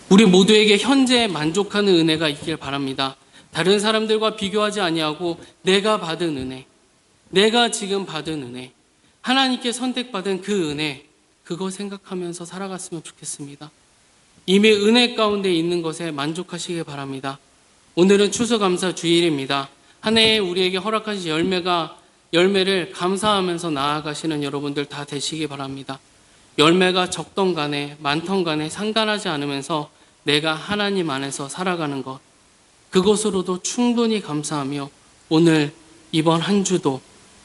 우리 모두에게 현재 만족하는 은혜가 있길 바랍니다. 다른 사람들과 비교하지 아니하고 내가 받은 은혜, 내가 지금 받은 은혜, 하나님께 선택받은 그 은혜, 그거 생각하면서 살아갔으면 좋겠습니다. 이미 은혜 가운데 있는 것에 만족하시기 바랍니다. 오늘은 추수감사 주일입니다. 한 해에 우리에게 허락하신 열매를 감사하면서 나아가시는 여러분들 다 되시기 바랍니다. 열매가 적던 간에 많던 간에 상관하지 않으면서 내가 하나님 안에서 살아가는 것, 그것으로도 충분히 감사하며 오늘 이번 한 주도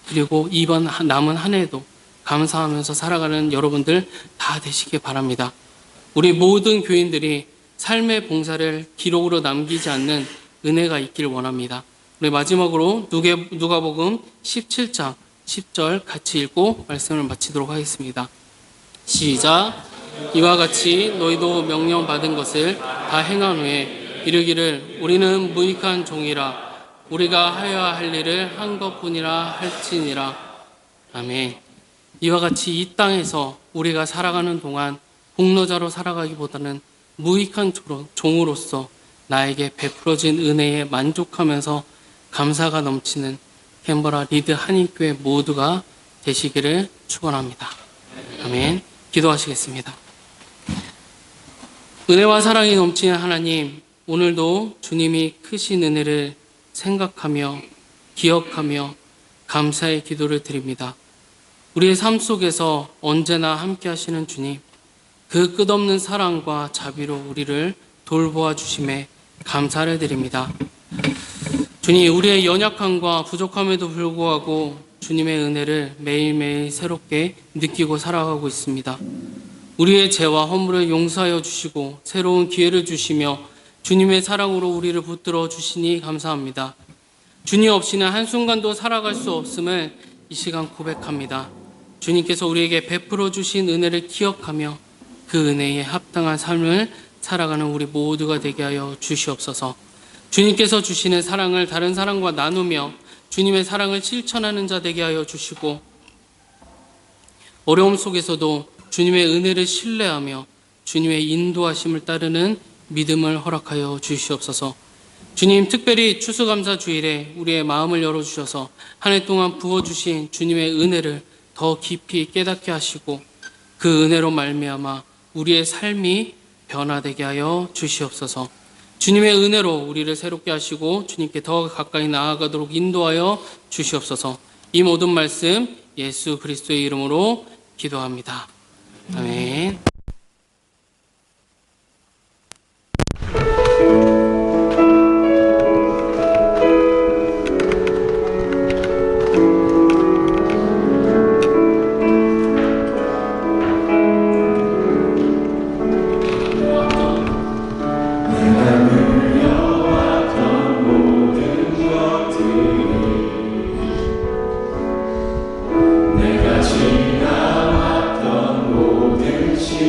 그리고 이번 남은 한 해도 감사하면서 살아가는 여러분들 다 되시기 바랍니다. 우리 모든 교인들이 삶의 봉사를 기록으로 남기지 않는 은혜가 있길 원합니다. 우리 마지막으로 누가복음 17장 10절 같이 읽고 말씀을 마치도록 하겠습니다. 시작. 이와 같이 너희도 명령받은 것을 다 행한 후에 이르기를 우리는 무익한 종이라 우리가 하여야 할 일을 한 것뿐이라 할지니라. 아멘. 이와 같이 이 땅에서 우리가 살아가는 동안 공로자로 살아가기보다는 무익한 종으로서 나에게 베풀어진 은혜에 만족하면서 감사가 넘치는 캔버라 리드 한인교회 모두가 되시기를 축원합니다. 아멘. 기도하시겠습니다. 은혜와 사랑이 넘치는 하나님, 오늘도 주님이 크신 은혜를 생각하며 기억하며 감사의 기도를 드립니다. 우리의 삶 속에서 언제나 함께 하시는 주님, 그 끝없는 사랑과 자비로 우리를 돌보아 주심에 감사를 드립니다. 주님, 우리의 연약함과 부족함에도 불구하고 주님의 은혜를 매일매일 새롭게 느끼고 살아가고 있습니다. 우리의 죄와 허물을 용서하여 주시고 새로운 기회를 주시며 주님의 사랑으로 우리를 붙들어 주시니 감사합니다. 주님 없이는 한순간도 살아갈 수 없음을 이 시간 고백합니다. 주님께서 우리에게 베풀어 주신 은혜를 기억하며 그 은혜에 합당한 삶을 살아가는 우리 모두가 되게 하여 주시옵소서. 주님께서 주시는 사랑을 다른 사람과 나누며 주님의 사랑을 실천하는 자 되게 하여 주시고, 어려움 속에서도 주님의 은혜를 신뢰하며 주님의 인도하심을 따르는 믿음을 허락하여 주시옵소서. 주님, 특별히 추수감사 주일에 우리의 마음을 열어주셔서 한 해 동안 부어주신 주님의 은혜를 더 깊이 깨닫게 하시고 그 은혜로 말미암아 우리의 삶이 변화되게 하여 주시옵소서. 주님의 은혜로 우리를 새롭게 하시고 주님께 더 가까이 나아가도록 인도하여 주시옵소서. 이 모든 말씀 예수 그리스도의 이름으로 기도합니다. 아멘. 내가 지나왔던 모든 시간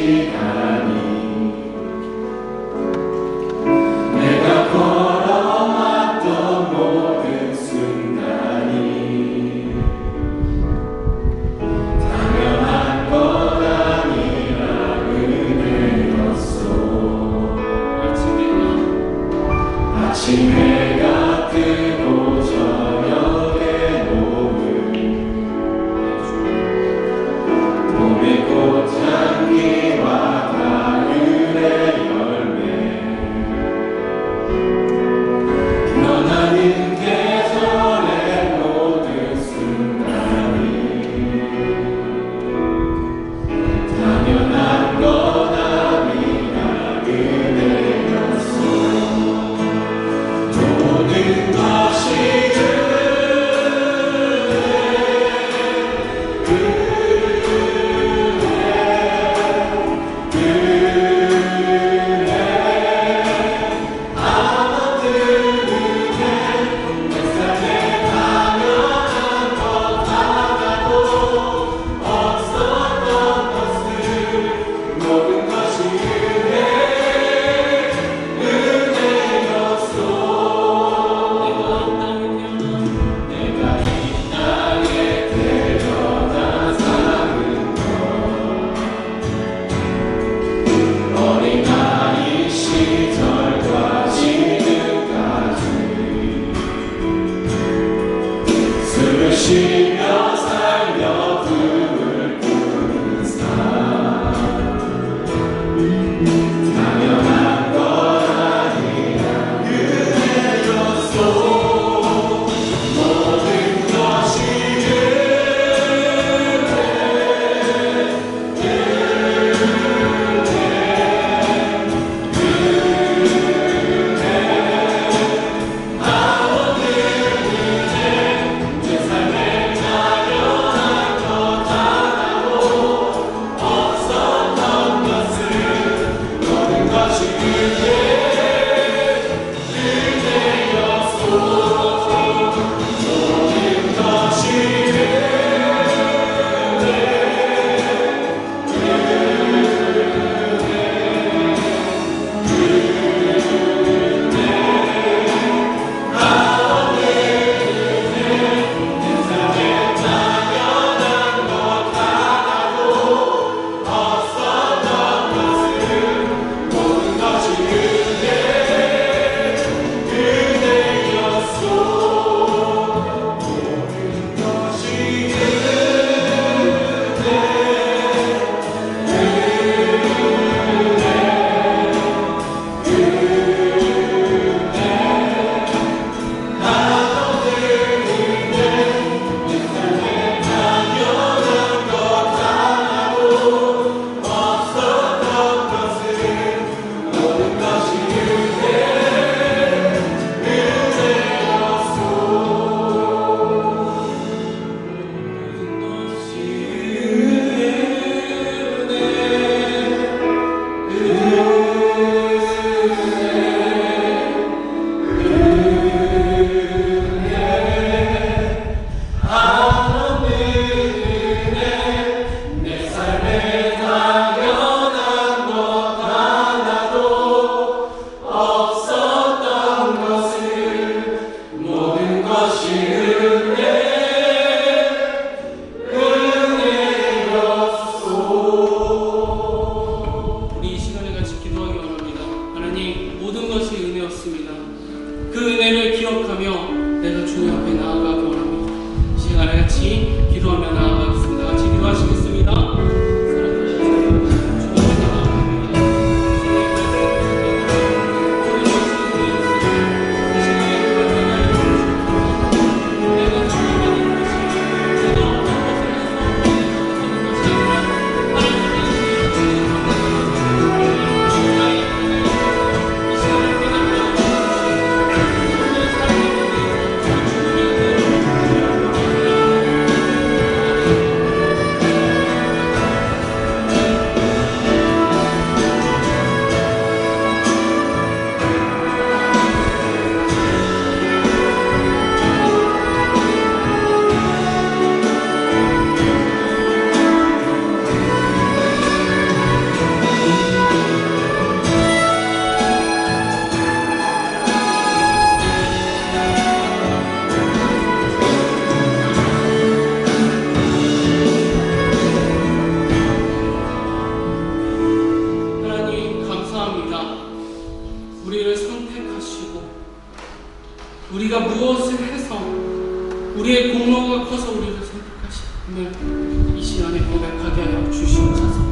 꺾어서 우리를 선택하심을 이 시간에 고백하게 하여 주시옵소서.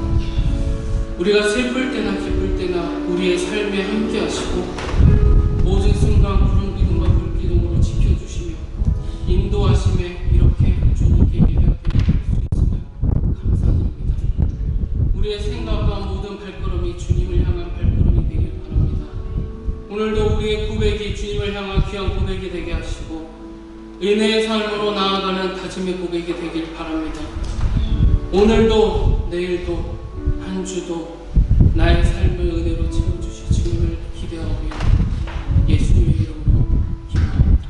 우리가 슬플 때나 기쁠 때나 우리의 삶에 함께 하시고 모든 순간 구름 기둥과 불 기둥으로 지켜주시며 인도하심에 이렇게 주님께 예배하게 할 수 있음을 감사드립니다. 우리의 생각과 모든 발걸음이 주님을 향한 발걸음이 되길 바랍니다. 오늘도 우리의 고백이 주님을 향한 귀한 고백이 되게 하시고 은혜의 삶으로 나아가는 다짐의 고백이 되길 바랍니다. 오늘도 내일도 한 주도 나의 삶을 은혜로 채워주실 주님을 기대하며 예수님의 이름으로 기도합니다.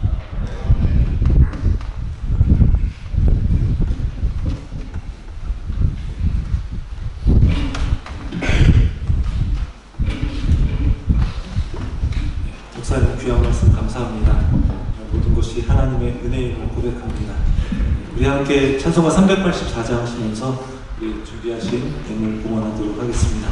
목사님 귀한 말씀 감사합니다. 모든 것이 하나님의 은혜임을 고백합니다. 우리 함께 찬송가 384장 하시면서 우리 준비하신 예물 봉헌하도록 하겠습니다.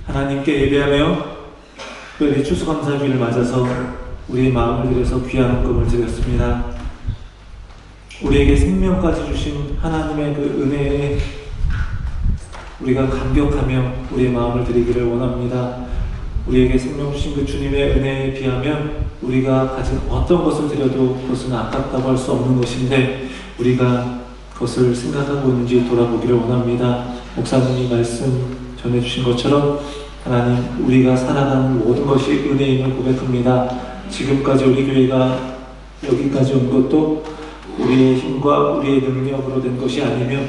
하나님께 예배하며 특별히 추수감사주일을 맞아서 우리의 마음을 들여서 귀한 헌금을 드렸습니다. 우리에게 생명까지 주신 하나님의 그 은혜에 우리가 감격하며 우리의 마음을 드리기를 원합니다. 우리에게 생명 주신 그 주님의 은혜에 비하면 우리가 가진 어떤 것을 드려도 그것은 아깝다고 할 수 없는 것인데 우리가 그것을 생각하고 있는지 돌아보기를 원합니다. 목사님이 말씀 전해주신 것처럼 하나님, 우리가 살아가는 모든 것이 은혜임을 고백합니다. 지금까지 우리 교회가 여기까지 온 것도 우리의 힘과 우리의 능력으로 된 것이 아니며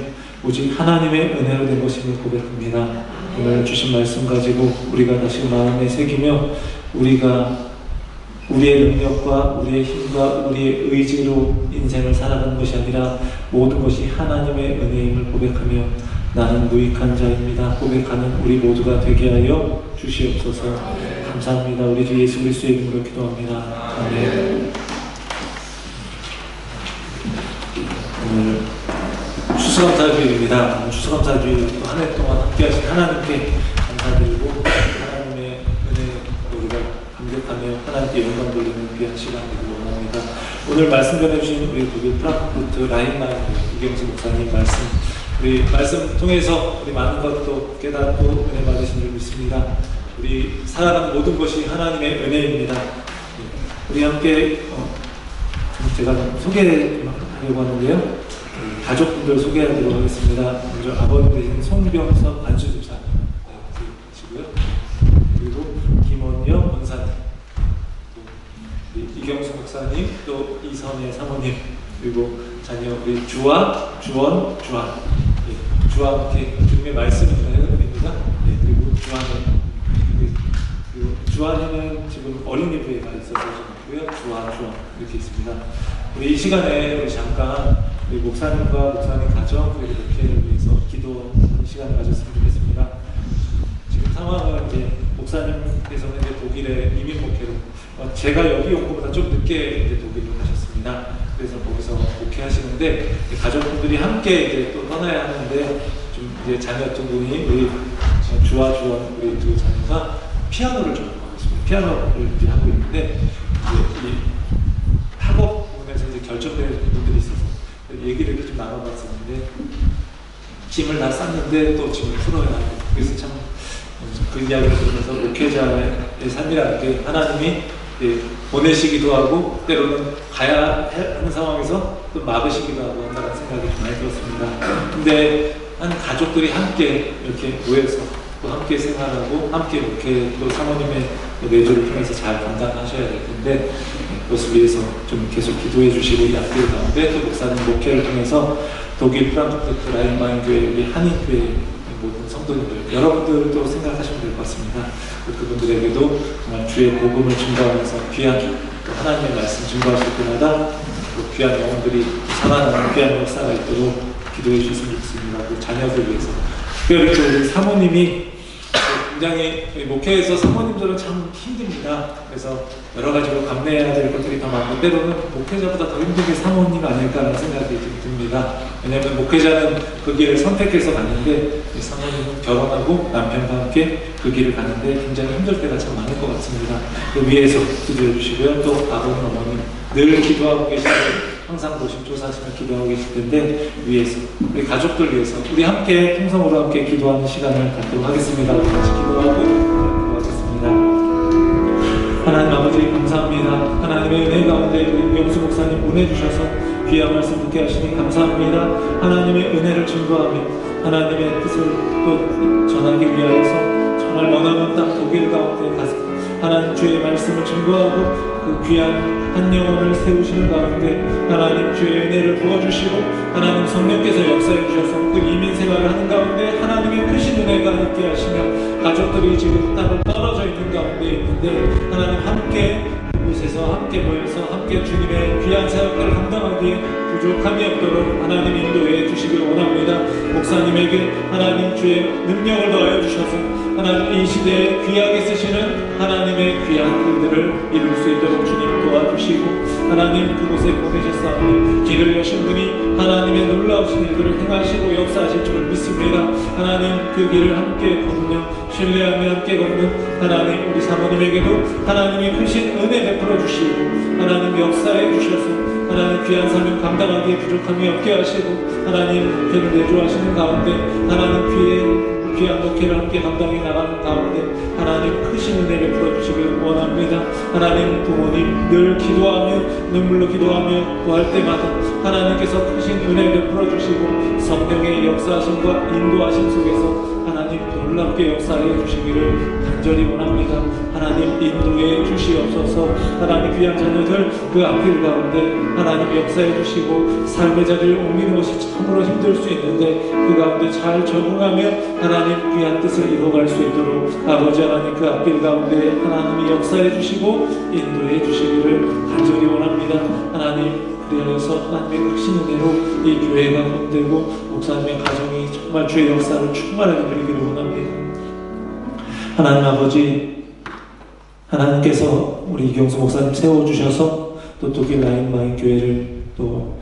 오직 하나님의 은혜로 된 것임을 고백합니다. 오늘 주신 말씀 가지고 우리가 다시 마음에 새기며 우리가 우리의 능력과 우리의 힘과 우리의 의지로 인생을 살아가는 것이 아니라 모든 것이 하나님의 은혜임을 고백하며 나는 무익한 자입니다 고백하는 우리 모두가 되게 하여 주시옵소서. 감사합니다. 우리 주 예수 그리스도의 이름으로 기도합니다. 아멘. 오늘 추수감사주일입니다. 추수감사주일 한 해 동안 함께하신 하나님께 감사드리고 하나님의 은혜 우리가 감격하며 하나님께 영광 돌리는 귀한 시간 되기를 원합니다. 오늘 말씀 전해주신 우리 독일 프랑크푸르트 라인마인 이경수 목사님 말씀 우리 말씀 통해서 우리 많은 것도 깨닫고 은혜 받으신 줄 믿습니다. 우리 살아가는 모든 것이 하나님의 은혜입니다. 우리 함께 제가 소개하려고 하는데요. 가족분들 소개하도록 하겠습니다. 먼저 아버님 되신 송병섭 안수집사님 계시고요. 그리고 김원영 원사님, 또 이경수 목사님, 또 이선혜 사모님, 그리고 자녀 우리 주원, 주한, 주한 이렇게 주님의 말씀입니다. 그리고 주한이, 그리고 주한이는 지금 어린이부에 가 있어서 좀 있고요. 주한 이렇게 있습니다. 우리 이 시간에 우리 잠깐 우리 목사님과 목사님 가정 그리고 목회를 위해서 기도하는 시간을 가졌으면 좋겠습니다. 지금 상황은 이제 목사님께서는 이제 독일에 이민 목회로 제가 여기 온 것보다 좀 늦게 이제 독일로 가셨습니다. 그래서 거기서 목회하시는데 가족분들이 함께 이제 또 떠나야 하는데 좀 이제 자녀 두 분이 우리 주와 주원 우리 두 자녀가 피아노를 전공하고 있습니다. 피아노를 이제 하고 있는데 이제 이 학업 부분에서 이제 결정될 부분들이 있어서 얘기를 좀 나눠봤었는데 짐을 다 쌌는데 또 짐을 풀어야 하고 그래서 참 그 이야기를 들으면서 목회자의 삶이라는 게 하나님이 보내시기도 하고 때로는 가야 하는 상황에서 또 막으시기도 하고 한다는 생각이 좀 많이 들었습니다. 근데 한 가족들이 함께 이렇게 모여서 또 함께 생활하고 함께 목회 또 사모님의 내조를 통해서 잘 감당하셔야 될 텐데 그것을 위해서 좀 계속 기도해 주시고 이 앞길 가운데 또 목사님 목회를 통해서 독일 프랑크푸르트 라인마인 교회 우리 한인교회 모든 성도님들 여러분들도 생각하시면 될 것 같습니다. 그분들에게도 정말 주의 복음을 증거하면서 귀한 또 하나님의 말씀 증거하실 때마다 또 귀한 영혼들이 살아나는 귀한 역사가 있도록 기도해 주셨으면 좋겠습니다. 그 자녀들 위해서 특별히 또 우리 사모님이 굉장히 목회에서 사모님들은 참 힘듭니다. 그래서 여러 가지로 감내해야 될 것들이 더 많고 때로는 목회자보다 더 힘든 게 사모님 아닐까라는 생각이 좀 듭니다. 왜냐하면 목회자는 그 길을 선택해서 가는데 사모님은 결혼하고 남편과 함께 그 길을 가는데 굉장히 힘들 때가 참 많을 것 같습니다. 그 위에서 기도해 주시고요. 또 아버님, 어머님 늘 기도하고 계시고 항상 노심초사하시며 기도하고 계실 텐데 위에서 우리 가족들 위해서 우리 함께 통성으로 함께 기도하는 시간을 갖도록 하겠습니다. 우리 같이 기도하고 기도하겠습니다. 하나님 아버지 감사합니다. 하나님의 은혜 가운데 우리 명수 목사님 보내주셔서 귀한 말씀 듣게 하시니 감사합니다. 하나님의 은혜를 증거하며 하나님의 뜻을 또 전하기 위하여서 정말 머나먼 땅 독일 가운데 가서 하나님 주의 말씀을 증거하고 그 귀한 한 영혼을 세우시는 가운데 하나님 주의 은혜를 부어주시고 하나님 성령께서 역사해 주셔서 그 이민 생활을 하는 가운데 하나님의 크신 은혜가 있게 하시며 가족들이 지금 땅을 떨어져 있는 가운데 있는데 하나님 함께 그곳에서 함께 모여서 함께 주님의 귀한 사역들을 감당하기에 부족함이 없도록 하나님 인도해 주시길 원합니다. 목사님에게 하나님 주의 능력을 더하여 주셔서 하나님 이 시대에 귀하게 쓰시는 하나님의 귀한 일들을 이룰 수 있도록 주님 도와주시고 하나님 그곳에 보내셨사오니 길을 여신 분이 하나님의 놀라우신 일들을 행하시고 역사하실 줄 믿습니다. 하나님 그 길을 함께 걷는 신뢰하며 함께 걷는 하나님 우리 사모님에게도 하나님의 크신 은혜 베풀어 주시고 하나님 역사해 주셔서 하나님 귀한 삶을 감당하기에 부족함이 없게 하시고 하나님 그를 내조하시는 가운데 하나님 귀한 목회를 함께 감당해 나가는 가운데 하나님 크신 은혜를 풀어주시길 원합니다. 하나님 부모님 늘 기도하며 눈물로 기도하며 구할 때마다 하나님께서 크신 은혜를 풀어주시고 성령의 역사하심과 인도하심 속에서 하나님 놀랍게 역사해 주시기를 간절히 원합니다. 하나님 인도해 주시옵소서. 하나님 귀한 자녀들 그 앞길 가운데 하나님 역사해 주시고 삶의 자리를 옮기는 것이 참으로 힘들 수 있는데 그 가운데 잘 적응하며 하나님 귀한 뜻을 이뤄갈 수 있도록 아버지 하나님 그 앞길 가운데 하나님이 역사해 주시고 인도해 주시기를 간절히 원합니다. 하나님 그래서 하나님의 크신 은혜로 이 교회가 흔들고 목사님의 가정이 정말 주의 역사를 충만하게 누리기를 원합니다. 하나님 아버지 하나님께서 우리 이경수 목사님 세워주셔서 또 독일 라인마인 교회를 또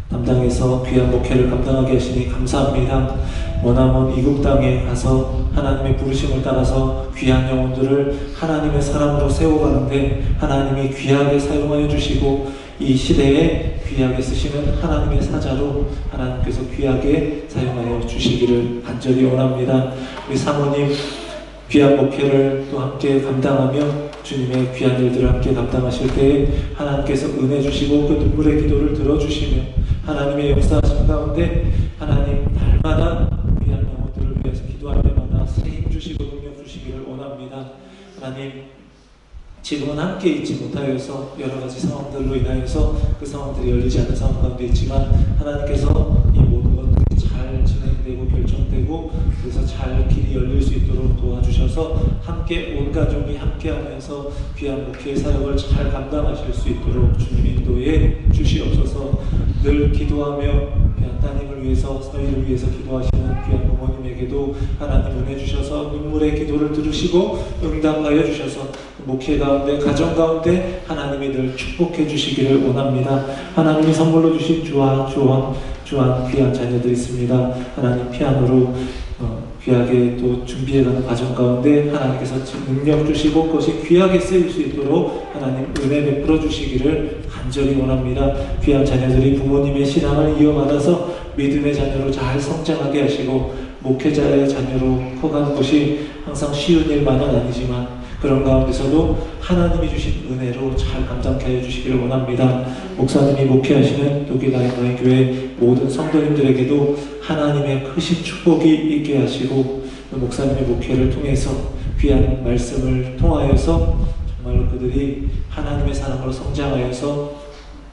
담당해서 귀한 목회를 감당하게 하시니 감사합니다. 머나먼 이국 땅에 가서 하나님의 부르심을 따라서 귀한 영혼들을 하나님의 사람으로 세워가는데 하나님이 귀하게 사용하여 주시고 이 시대에 귀하게 쓰시는 하나님의 사자로 하나님께서 귀하게 사용하여 주시기를 간절히 원합니다. 우리 사모님 귀한 목회를 또 함께 감당하며 주님의 귀한 일들을 함께 감당하실 때에 하나님께서 은혜 주시고 그 눈물의 기도를 들어주시며 하나님의 역사하심 가운데 하나님 날마다 귀한 영혼들을 위해서 기도할 때마다 세임 주시고 능력 주시기를 원합니다. 하나님 지금은 함께 있지 못하여서 여러 가지 상황들로 인하여서 그 상황들이 열리지 않는 상황 가운데 있지만 하나님께서 이 모든 것들이 잘 진행되고 결정되고 그래서 잘 길이 열릴 수 있도록 도와주셔서 함께 온 가족이 함께하면서 귀한 목회의 사역을 잘 감당하실 수 있도록 주님 인도해 주시옵소서. 늘 기도하며 귀한 따님을 위해서 사위를 위해서 기도하시는 귀한 부모님에게도 하나님 은혜 주셔서 눈물의 기도를 들으시고 응답하여 주셔서 목회 가운데 가정 가운데 하나님이 늘 축복해 주시기를 원합니다. 하나님이 선물로 주신 주한 귀한 자녀들이 있습니다. 하나님 피아노로 귀하게 또 준비해가는 과정 가운데 하나님께서 능력 주시고 그것이 귀하게 쓰일 수 있도록 하나님 은혜 베풀어 주시기를 간절히 원합니다. 귀한 자녀들이 부모님의 신앙을 이어받아서 믿음의 자녀로 잘 성장하게 하시고 목회자의 자녀로 커가는 것이 항상 쉬운 일만은 아니지만 그런 가운데서도 하나님이 주신 은혜로 잘 감당케 하여 주시기를 원합니다. 목사님이 목회하시는 독일 라이마이 교회 모든 성도님들에게도 하나님의 크신 축복이 있게 하시고 목사님의 목회를 통해서 귀한 말씀을 통하여서 정말로 그들이 하나님의 사람으로 성장하여서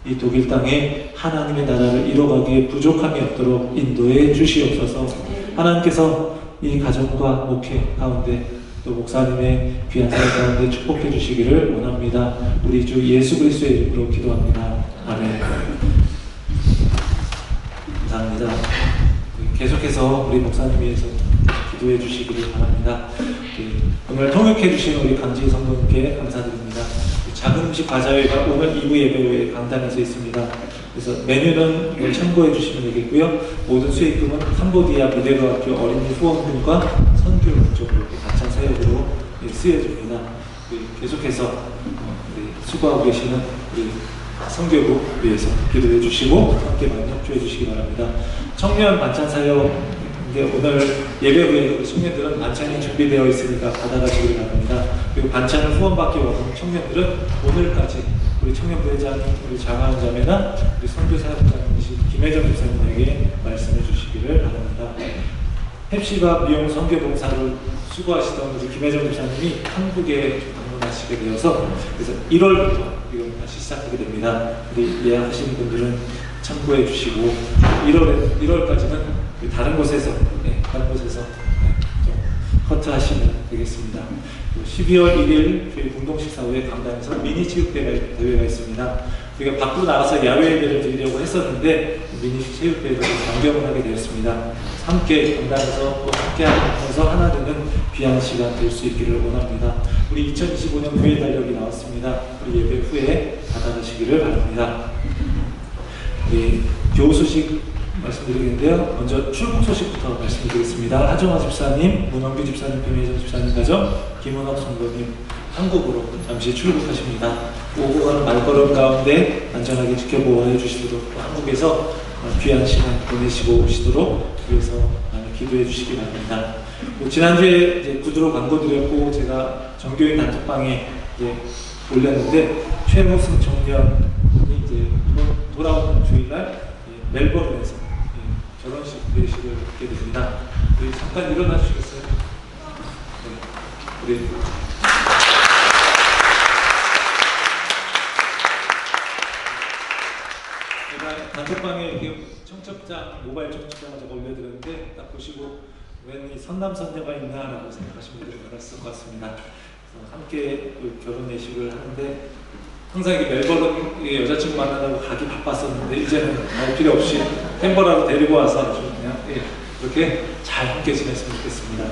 이 독일 땅에 하나님의 나라를 이뤄가기에 부족함이 없도록 인도해 주시옵소서. 하나님께서 이 가정과 목회 가운데 또 목사님의 귀한 사역 가운데 축복해 주시기를 원합니다. 우리 주 예수 그리스도의 이름으로 기도합니다. 아멘. 감사합니다. 계속해서 우리 목사님 위해서 기도해 주시기를 바랍니다. 오늘 통역해 주신 우리 강지 성도님께 감사드립니다. 작은 음식 과자회가 오늘 2부 예배 후에 강단에서 있습니다. 그래서 메뉴는 이걸 참고해 주시면 되겠고요. 모든 수익금은 캄보디아 미대로학교 어린이 후원금과 선교 목적으로 반찬 사역으로 쓰여집니다. 계속해서 수고하고 계시는 우리 선교부 위해서 기도해 주시고 함께 많이 협조해 주시기 바랍니다. 청년 반찬 사역 오늘 예배 후에 청년들은 반찬이 준비되어 있으니까 받아가시기 바랍니다. 그리고 반찬을 후원받기 원하는 청년들은 오늘까지 우리 청년부회장, 우리 장하은 자매나 우리 선교사역장이신 김혜정 집사님에게 말씀해 주시기를 바랍니다. 햅시바 미용 선교봉사를 수고하시던 우리 김혜정 집사님이 한국에 방문하시게 되어서 그래서 1월부터 이걸 다시 시작하게 됩니다. 우리 예약하시는 분들은 참고해 주시고 1월까지는 다른 곳에서 좀 커트하시면 되겠습니다. 12월 1일 저희 공동식사 후에 강단에서 미니 체육대회가 있습니다. 우리가 밖으로 나가서 야외 예배를 드리려고 했었는데 미니 체육대회가 변경을 하게 되었습니다. 함께 강단에서 또 함께 하면서 하나 되는 귀한 시간 될 수 있기를 원합니다. 우리 2025년 교회 달력이 나왔습니다. 우리 예배 후에 받아가시기를 바랍니다. 우리 교우 소식 말씀드리겠는데요. 먼저 출국 소식부터 말씀드리겠습니다. 하정화 집사님, 문원규 집사님, 김혜정 집사님 가정, 김은옥 성도님 한국으로 잠시 출국하십니다. 오고 가는 말걸음 가운데 안전하게 지켜보호해 주시도록 한국에서 귀한 시간 보내시고 오시도록 위해서 많이 기도해 주시기 바랍니다. 지난주에 이제 구두로 광고 드렸고 제가 정교인 단톡방에 이제 올렸는데 최무승 청년이 이제 돌아오는 주일날 멜버른에서 결혼식 예식을 갖게 됩니다. 우리 잠깐 일어나 주시겠어요? 네. 우리 제가 단톡방에 이렇게 청첩장, 모바일 청첩장을 제가 올려드렸는데 딱 보시고 웬 이 선남선녀가 있나라고 생각하시는 분들이 많았을 것 같습니다. 그래서 함께 결혼 예식을 하는데 항상 이게 멜버른 여자친구 만나려고 가기 바빴었는데 이제는 갈 필요 없이 햄버라도 데리고 와서 아주 그냥 이렇게 잘 함께 지냈으면 좋겠습니다.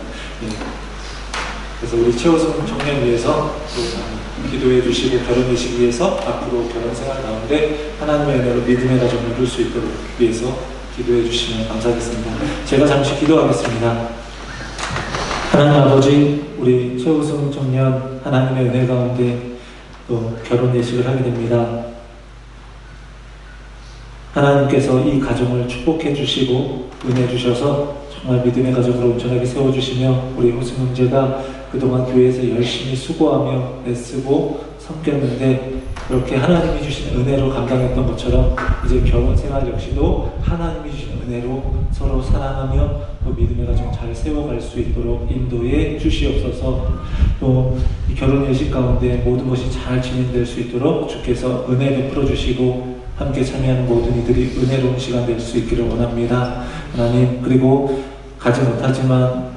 그래서 우리 최호승 청년 위해서 또 기도해 주시고 결혼 예식 위해서 앞으로 결혼 생활 가운데 하나님의 은혜로 믿음의 가정을 이룰 수 있도록 위해서 기도해 주시면 감사하겠습니다. 제가 잠시 기도하겠습니다. 하나님 아버지, 우리 최호승 청년 하나님의 은혜 가운데 또 결혼 예식을 하게 됩니다. 하나님께서 이 가정을 축복해 주시고 은혜 주셔서 정말 믿음의 가정으로 온전하게 세워주시며 우리 호승 형제가 그동안 교회에서 열심히 수고하며 애쓰고 섬겼는데 그렇게 하나님이 주신 은혜로 감당했던 것처럼 이제 결혼 생활 역시도 하나님이 주신 은혜로 서로 사랑하며 또 믿음의 가정 잘 세워갈 수 있도록 인도해 주시옵소서. 또 이 결혼 예식 가운데 모든 것이 잘 진행될 수 있도록 주께서 은혜 베풀어 주시고 함께 참여하는 모든 이들이 은혜로운 시간 될 수 있기를 원합니다. 하나님, 그리고 가지 못하지만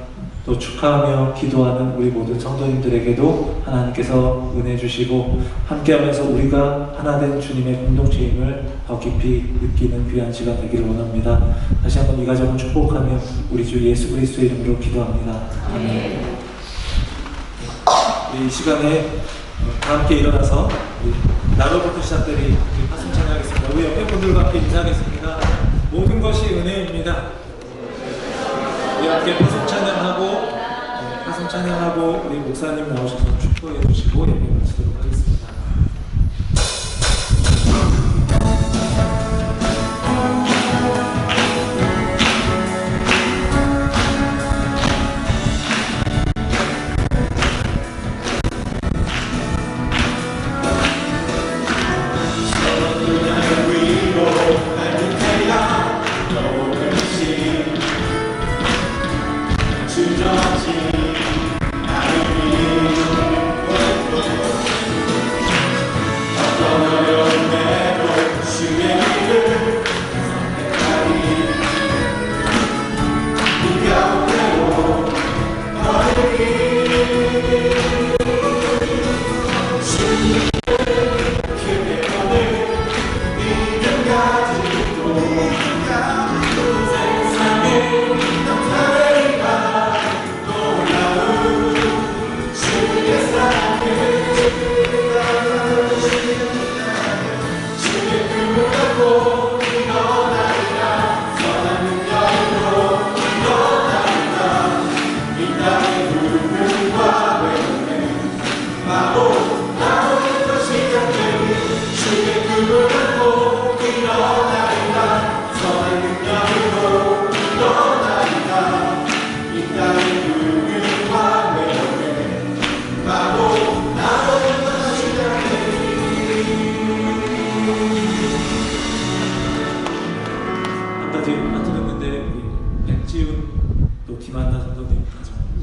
또 축하하며 기도하는 우리 모든 성도님들에게도 하나님께서 은혜 주시고 함께하면서 우리가 하나 된 주님의 공동체임을 더 깊이 느끼는 귀한 시간 되기를 원합니다. 다시 한번 이 가정을 축복하며 우리 주 예수 그리스도의 이름으로 기도합니다. 아멘. 이 시간에 다 함께 일어나서 나로부터 시작되리 파송 찬양하겠습니다. 우리 옆에 분들과 함께 인사하겠습니다. 모든 것이 은혜입니다. 우리 함께 파송 찬양하고 우리 목사님 나오셔서 축복해 주시고 예배 마치도록 하겠습니다.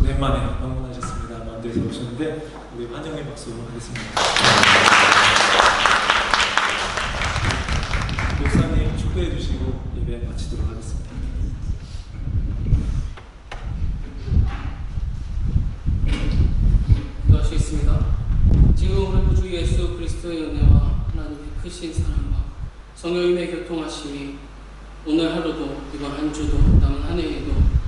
오랜만에 방문하셨습니다. 먼 데서 오셨는데 우리 환영의 박수 하겠습니다. 목사님 축도해 주시고 예배 마치도록 하겠습니다. 기도하시겠습니다. 지금 우리 주 예수 그리스도의 은혜와 하나님의 크신 사랑과 성령님의 교통하심이 오늘 하루도 이번 한 주도 남은 한 해에도